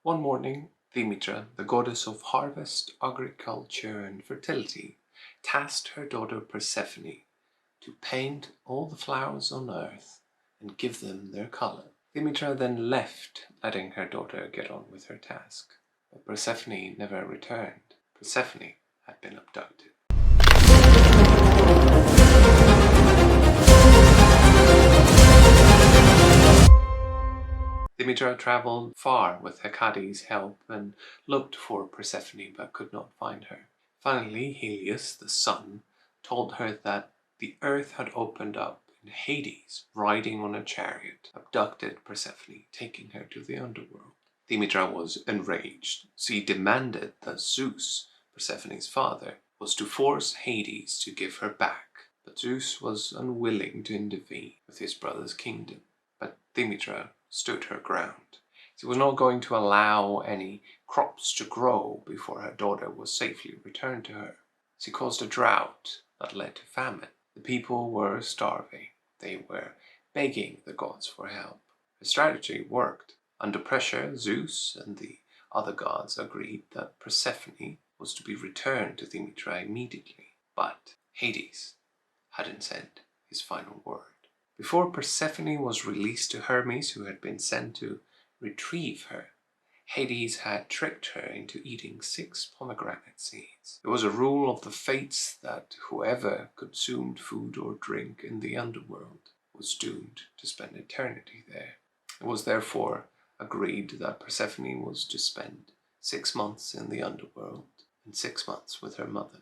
One morning, Demeter, the goddess of harvest, agriculture, and fertility, tasked her daughter Persephone to paint all the flowers on earth and give them their color. Demeter then left, letting her daughter get on with her task. But Persephone never returned. Persephone had been abducted. Demeter traveled far with Hecate's help and looked for Persephone but could not find her. Finally, Helios, the sun, told her that the earth had opened up and Hades, riding on a chariot, abducted Persephone, taking her to the underworld. Demeter was enraged. She demanded that Zeus, Persephone's father, was to force Hades to give her back. But Zeus was unwilling to intervene with his brother's kingdom. But Demeter stood her ground. She was not going to allow any crops to grow before her daughter was safely returned to her. She caused a drought that led to famine. The people were starving. They were begging the gods for help. Her strategy worked. Under pressure, Zeus and the other gods agreed that Persephone was to be returned to Demeter immediately. But Hades hadn't said his final word. Before Persephone was released to Hermes, who had been sent to retrieve her, Hades had tricked her into eating 6 pomegranate seeds. It was a rule of the fates that whoever consumed food or drink in the underworld was doomed to spend eternity there. It was therefore agreed that Persephone was to spend 6 months in the underworld and 6 months with her mother.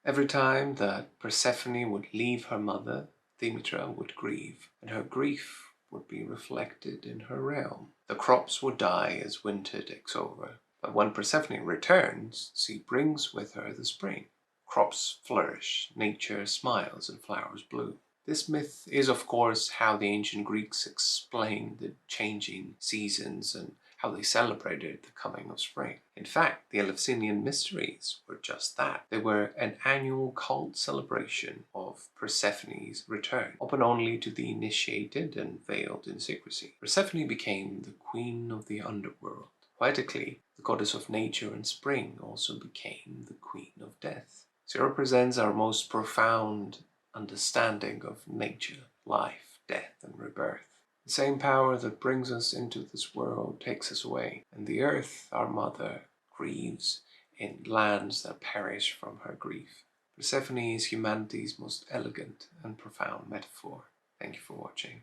Every time that Persephone would leave her mother, Demeter would grieve, and her grief would be reflected in her realm. The crops would die as winter takes over, but when Persephone returns, she brings with her the spring. Crops flourish, nature smiles, and flowers bloom. This myth is, of course, how the ancient Greeks explained the changing seasons and how they celebrated the coming of spring. In fact, the Eleusinian mysteries were just that. They were an annual cult celebration of Persephone's return, open only to the initiated and veiled in secrecy. Persephone became the queen of the underworld. Poetically, the goddess of nature and spring also became the queen of death. She represents our most profound understanding of nature, life, death, and rebirth. The same power that brings us into this world takes us away, and the earth, our mother, grieves in lands that perish from her grief. Persephone is humanity's most elegant and profound metaphor. Thank you for watching.